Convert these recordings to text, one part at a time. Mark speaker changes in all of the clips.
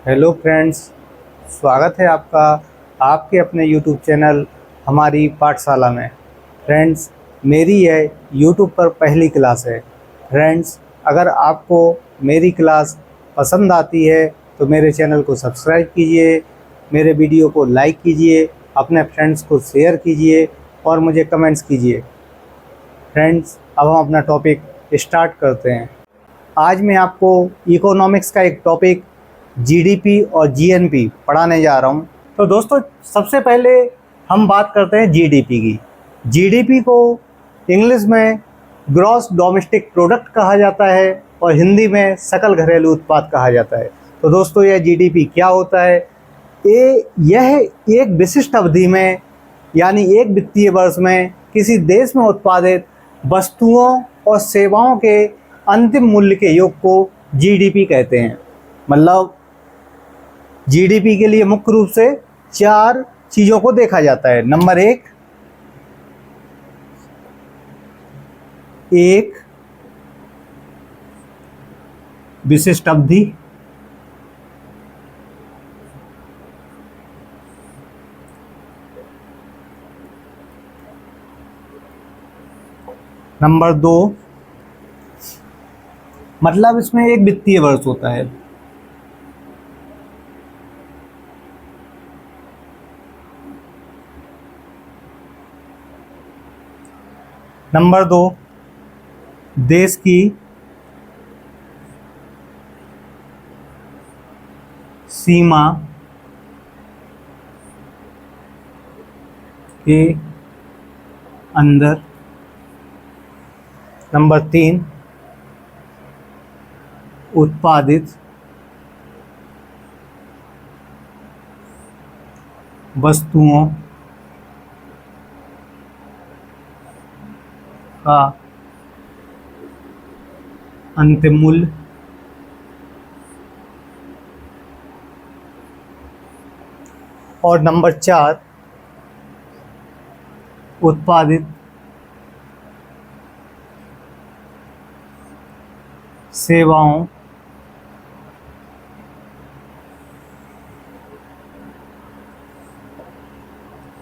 Speaker 1: Hello friends, स्वागत है आपका आपके अपने यूट्यूब चैनल हमारी पाठशाला में। फ्रेंड्स, मेरी यह यूट्यूब पर पहली क्लास है। फ्रेंड्स, अगर आपको मेरी क्लास पसंद आती है तो मेरे चैनल को सब्सक्राइब कीजिए, मेरे वीडियो को लाइक कीजिए, अपने फ्रेंड्स को शेयर कीजिए और मुझे कमेंट्स कीजिए। फ्रेंड्स, अब हम अपना टॉपिक स्टार्ट करते हैं। आज मैं आपको इकोनॉमिक्स का एक टॉपिक जीडीपी और जीएनपी पढ़ाने जा रहा हूँ। तो दोस्तों, सबसे पहले हम बात करते हैं जीडीपी की। जीडीपी को इंग्लिश में ग्रॉस डोमेस्टिक प्रोडक्ट कहा जाता है और हिंदी में सकल घरेलू उत्पाद कहा जाता है। तो दोस्तों, यह जीडीपी क्या होता है? यह एक विशिष्ट अवधि में यानी एक वित्तीय वर्ष में किसी देश में उत्पादित वस्तुओं और सेवाओं के अंतिम मूल्य के योग को जीडीपी कहते हैं। मतलब जीडीपी के लिए मुख्य रूप से 4 चीज़ों को देखा जाता है। नंबर 1, एक विशिष्ट अवधि। नंबर 2, मतलब इसमें एक वित्तीय वर्ष होता है। नंबर 2, देश की सीमा के अंदर। नंबर 3, उत्पादित वस्तुओं का अंतिम मूल्य। और नंबर 4, उत्पादित सेवाओं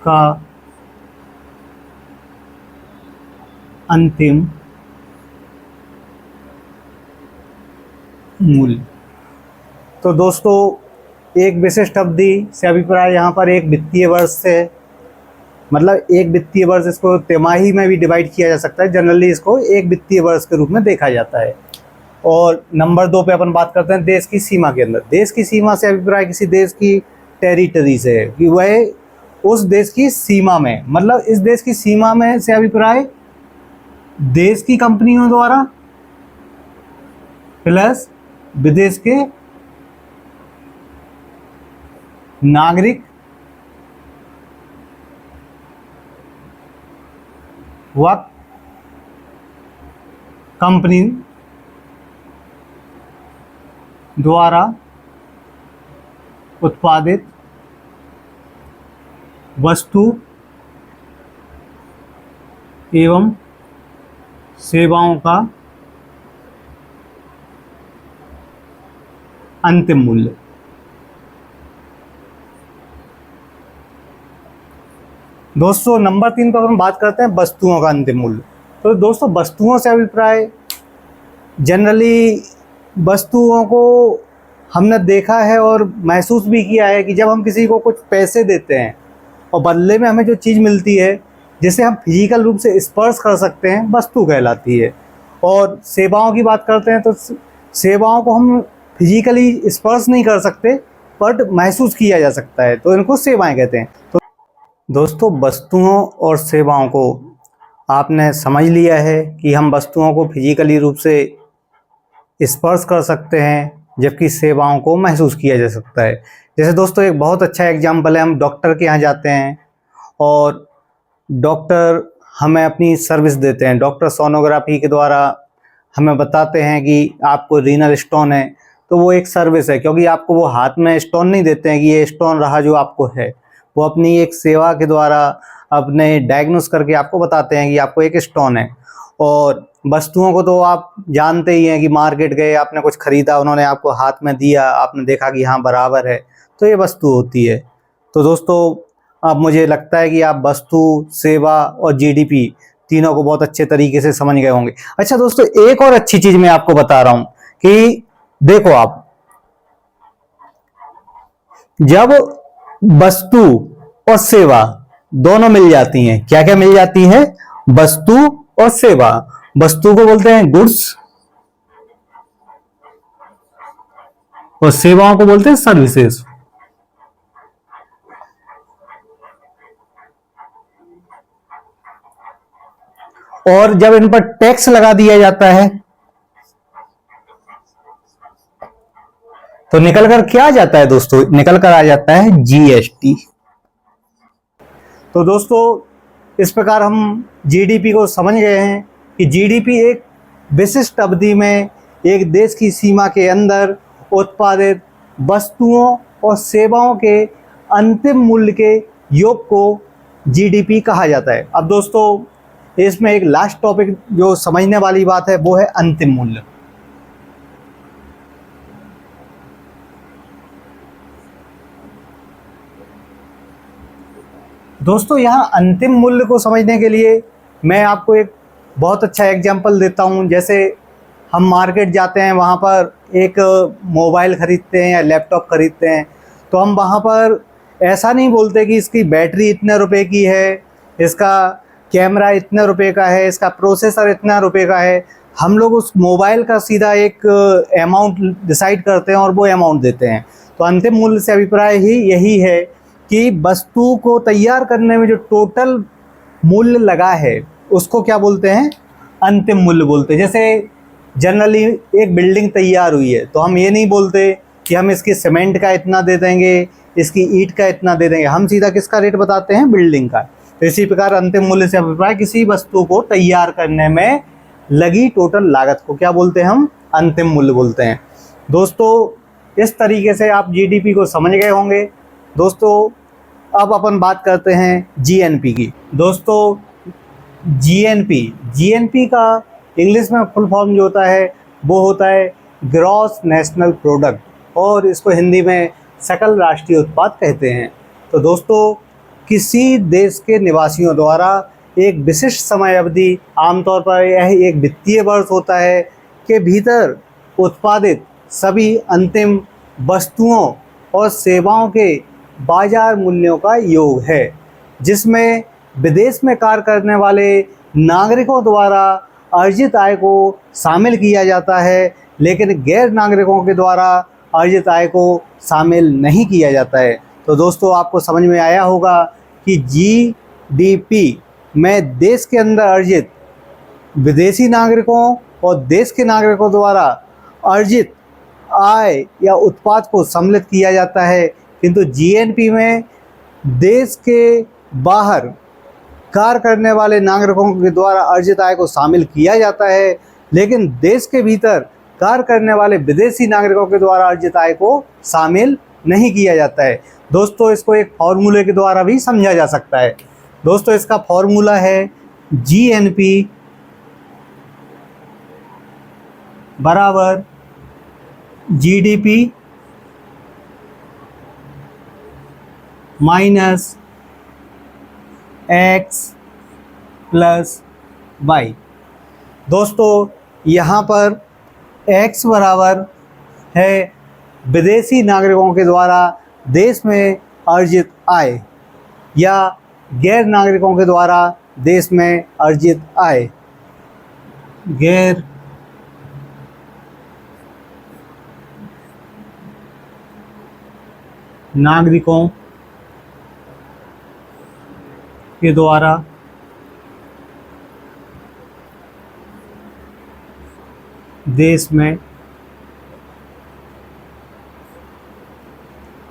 Speaker 1: का अंतिम मूल्य। तो दोस्तों, एक विशिष्ट अवधि से अभिप्राय यहाँ पर एक वित्तीय वर्ष से, मतलब एक वित्तीय वर्ष, इसको तिमाही में भी डिवाइड किया जा सकता है। जनरली इसको एक वित्तीय वर्ष के रूप में देखा जाता है। और नंबर 2 पे अपन बात करते हैं देश की सीमा के अंदर। देश की सीमा से अभिप्राय किसी देश की टेरिटरी से है कि वह उस देश की सीमा में, मतलब इस देश की सीमा में से अभिप्राय देश की कंपनियों द्वारा प्लस विदेश के नागरिक व कंपनी द्वारा उत्पादित वस्तु एवं सेवाओं का अंतिम मूल्य। दोस्तों, नंबर 3 पर हम बात करते हैं वस्तुओं का अंतिम मूल्य। तो दोस्तों, वस्तुओं से अभिप्राय जनरली वस्तुओं को हमने देखा है और महसूस भी किया है कि जब हम किसी को कुछ पैसे देते हैं और बदले में हमें जो चीज़ मिलती है जिसे हम फिजिकल रूप से स्पर्श कर सकते हैं, वस्तु कहलाती है। और सेवाओं की बात करते हैं तो सेवाओं को हम फिजिकली स्पर्श नहीं कर सकते बट महसूस किया जा सकता है, तो इनको सेवाएं कहते हैं। तो दोस्तों, वस्तुओं और सेवाओं को आपने समझ लिया है कि हम वस्तुओं को फिजिकली रूप से स्पर्श कर सकते हैं जबकि सेवाओं को महसूस किया जा सकता है। जैसे दोस्तों, एक बहुत अच्छा एग्जाम्पल है, हम डॉक्टर के यहाँ जाते हैं और डॉक्टर हमें अपनी सर्विस देते हैं। डॉक्टर सोनोग्राफी के द्वारा हमें बताते हैं कि आपको रीनल स्टोन है, तो वो एक सर्विस है, क्योंकि आपको वो हाथ में स्टोन नहीं देते हैं कि ये स्टोन रहा जो आपको है। वो अपनी एक सेवा के द्वारा अपने डायग्नोस करके आपको बताते हैं कि आपको एक स्टोन है। और वस्तुओं को तो आप जानते ही हैं कि मार्केट गए, आपने कुछ खरीदा, उन्होंने आपको हाथ में दिया, आपने देखा कि हाँ बराबर है, तो ये वस्तु होती है। तो दोस्तों अब मुझे लगता है कि आप वस्तु, सेवा और जीडीपी तीनों को बहुत अच्छे तरीके से समझ गए होंगे। अच्छा दोस्तों, एक और अच्छी चीज मैं आपको बता रहा हूं कि देखो आप, जब वस्तु और सेवा दोनों मिल जाती हैं, क्या क्या मिल जाती है? वस्तु और सेवा। वस्तु को बोलते हैं गुड्स और सेवाओं को बोलते हैं सर्विसेज। और जब इन पर टैक्स लगा दिया जाता है तो निकल कर क्या आ जाता है दोस्तों? निकल कर आ जाता है जीएसटी। तो दोस्तों इस प्रकार हम जीडीपी को समझ गए हैं कि जीडीपी एक विशिष्ट अवधि में एक देश की सीमा के अंदर उत्पादित वस्तुओं और सेवाओं के अंतिम मूल्य के योग को जीडीपी कहा जाता है। अब दोस्तों इसमें एक लास्ट टॉपिक जो समझने वाली बात है वो है अंतिम मूल्य। दोस्तों यहाँ अंतिम मूल्य को समझने के लिए मैं आपको एक बहुत अच्छा एग्जांपल देता हूँ। जैसे हम मार्केट जाते हैं, वहाँ पर एक मोबाइल ख़रीदते हैं या लैपटॉप ख़रीदते हैं, तो हम वहाँ पर ऐसा नहीं बोलते कि इसकी बैटरी इतने रुपए की है, इसका कैमरा इतने रुपए का है, इसका प्रोसेसर इतना रुपए का है। हम लोग उस मोबाइल का सीधा एक अमाउंट डिसाइड करते हैं और वो अमाउंट देते हैं। तो अंतिम मूल्य से अभिप्राय ही यही है कि वस्तु को तैयार करने में जो टोटल मूल्य लगा है उसको क्या बोलते हैं? अंतिम मूल्य बोलते हैं। जैसे जनरली एक बिल्डिंग तैयार हुई है तो हम ये नहीं बोलते कि हम इसकी सीमेंट का इतना दे देंगे, इसकी ईंट का इतना दे देंगे, हम सीधा किसका रेट बताते हैं? बिल्डिंग का। तो इसी प्रकार अंतिम मूल्य से अभिप्राय किसी वस्तु को तैयार करने में लगी टोटल लागत को क्या बोलते हैं? हम अंतिम मूल्य बोलते हैं। दोस्तों इस तरीके से आप जीडीपी को समझ गए होंगे। दोस्तों अब अपन बात करते हैं जीएनपी की। दोस्तों जीएनपी का इंग्लिश में फुल फॉर्म जो होता है वो होता है ग्रॉस नेशनल प्रोडक्ट, और इसको हिंदी में सकल राष्ट्रीय उत्पाद कहते हैं। तो दोस्तों किसी देश के निवासियों द्वारा एक विशिष्ट समय अवधि, आमतौर पर यह एक वित्तीय वर्ष होता है, के भीतर उत्पादित सभी अंतिम वस्तुओं और सेवाओं के बाजार मूल्यों का योग है, जिसमें विदेश में कार्य करने वाले नागरिकों द्वारा अर्जित आय को शामिल किया जाता है, लेकिन गैर नागरिकों के द्वारा अर्जित आय को शामिल नहीं किया जाता है। तो दोस्तों आपको समझ में आया होगा कि जीडीपी में देश के अंदर अर्जित विदेशी नागरिकों और देश के नागरिकों द्वारा अर्जित आय या उत्पाद को सम्मिलित किया जाता है, किंतु जीएनपी में देश के बाहर कार्य करने वाले नागरिकों के द्वारा अर्जित आय को शामिल किया जाता है, लेकिन देश के भीतर कार्य करने वाले विदेशी नागरिकों के द्वारा अर्जित आय को शामिल नहीं किया जाता है। दोस्तों इसको एक फॉर्मूले के द्वारा भी समझा जा सकता है। दोस्तों इसका फॉर्मूला है जीएनपी बराबर GDP minus X plus Y. दोस्तों यहाँ पर x बराबर है विदेशी नागरिकों के द्वारा देश में अर्जित आय या गैर नागरिकों के द्वारा देश में अर्जित आय। गैर नागरिकों के द्वारा देश में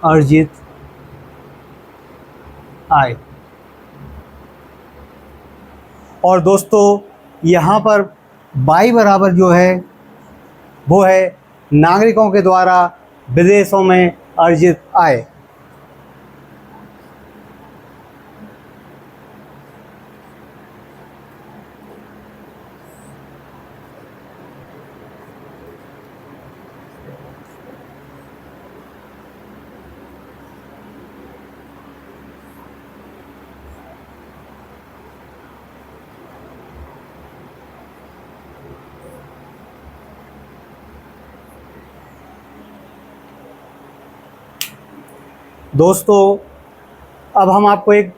Speaker 1: अर्जित आय। और दोस्तों यहाँ पर y बराबर जो है वो है नागरिकों के द्वारा विदेशों में अर्जित आय। दोस्तों अब हम आपको एक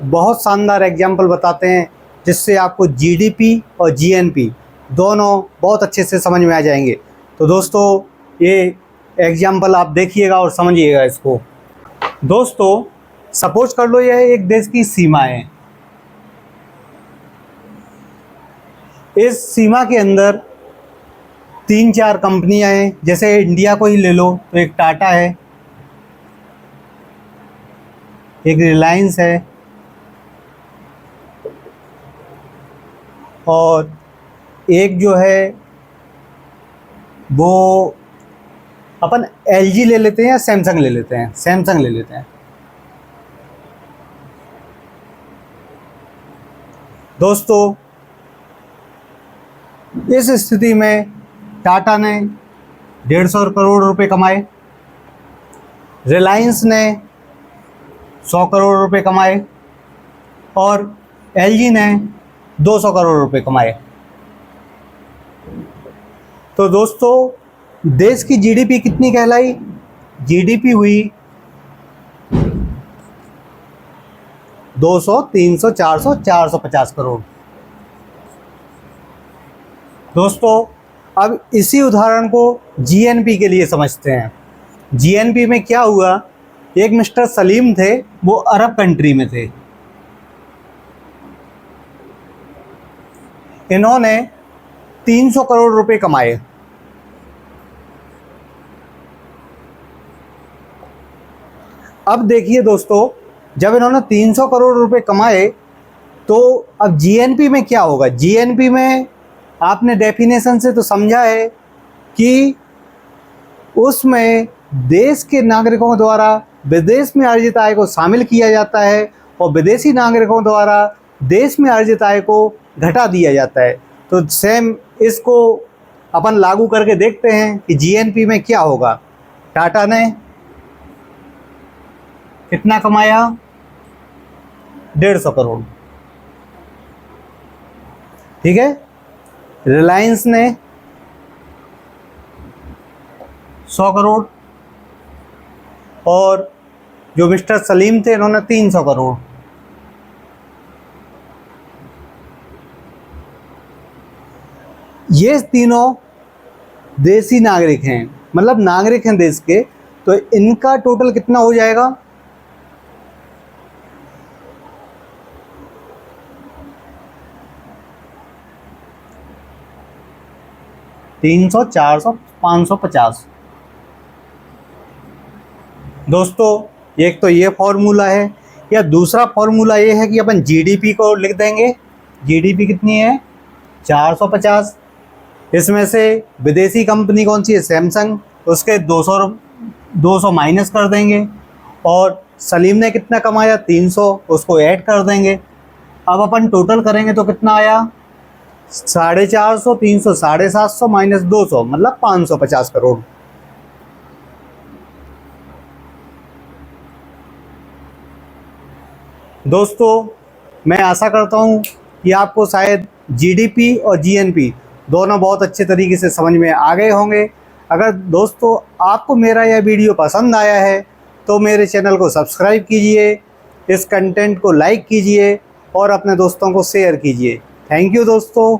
Speaker 1: बहुत शानदार एग्जाम्पल बताते हैं जिससे आपको जीडीपी और जीएनपी दोनों बहुत अच्छे से समझ में आ जाएंगे। तो दोस्तों ये एग्जाम्पल आप देखिएगा और समझिएगा इसको। दोस्तों सपोज कर लो यह एक देश की सीमा है। इस सीमा के अंदर 3-4 कंपनियां हैं। जैसे इंडिया को ही ले लो तो एक टाटा है, एक रिलायंस है और एक जो है वो अपन एलजी ले लेते हैं या सैमसंग ले लेते हैं, सैमसंग ले लेते हैं। दोस्तों इस स्थिति में टाटा ने 150 करोड़ रुपए कमाए, रिलायंस ने 100 करोड़ रुपए कमाए और एलजी ने 200 करोड़ रुपए कमाए। तो दोस्तों देश की जीडीपी कितनी कहलाई? जीडीपी हुई 200, 300, 400, 450 करोड़। दोस्तों अब इसी उदाहरण को जीएनपी के लिए समझते हैं। जीएनपी में क्या हुआ, एक मिस्टर सलीम थे, वो अरब कंट्री में थे। इन्होंने 300 करोड़ रुपए कमाए। अब देखिए दोस्तों, जब इन्होंने 300 करोड़ रुपए कमाए तो अब जीएनपी में क्या होगा? जीएनपी में आपने डेफिनेशन से तो समझा है कि उसमें देश के नागरिकों द्वारा विदेश में अर्जित आय को शामिल किया जाता है और विदेशी नागरिकों द्वारा देश में अर्जित आय को घटा दिया जाता है। तो सेम इसको अपन लागू करके देखते हैं कि जीएनपी में क्या होगा। टाटा ने कितना कमाया? 150 करोड़। ठीक है। रिलायंस ने 100 करोड़ और जो मिस्टर सलीम थे इन्होंने 300 करोड़। ये तीनों देसी नागरिक हैं, मतलब नागरिक हैं देश के। तो इनका टोटल कितना हो जाएगा? 300, 400, 550। दोस्तों एक तो ये फॉर्मूला है, या दूसरा फॉर्मूला ये है कि अपन जीडीपी को लिख देंगे। जीडीपी कितनी है? 450। इसमें से विदेशी कंपनी कौन सी है? सैमसंग। उसके 200 माइनस कर देंगे और सलीम ने कितना कमाया? 300, उसको ऐड कर देंगे। अब अपन टोटल करेंगे तो कितना आया? 450, 300, 750 माइनस 200 मतलब 550 करोड़। दोस्तों मैं आशा करता हूँ कि आपको शायद जीडीपी और जीएनपी दोनों बहुत अच्छे तरीके से समझ में आ गए होंगे। अगर दोस्तों आपको मेरा यह वीडियो पसंद आया है तो मेरे चैनल को सब्सक्राइब कीजिए, इस कंटेंट को लाइक कीजिए और अपने दोस्तों को शेयर कीजिए। थैंक यू दोस्तों।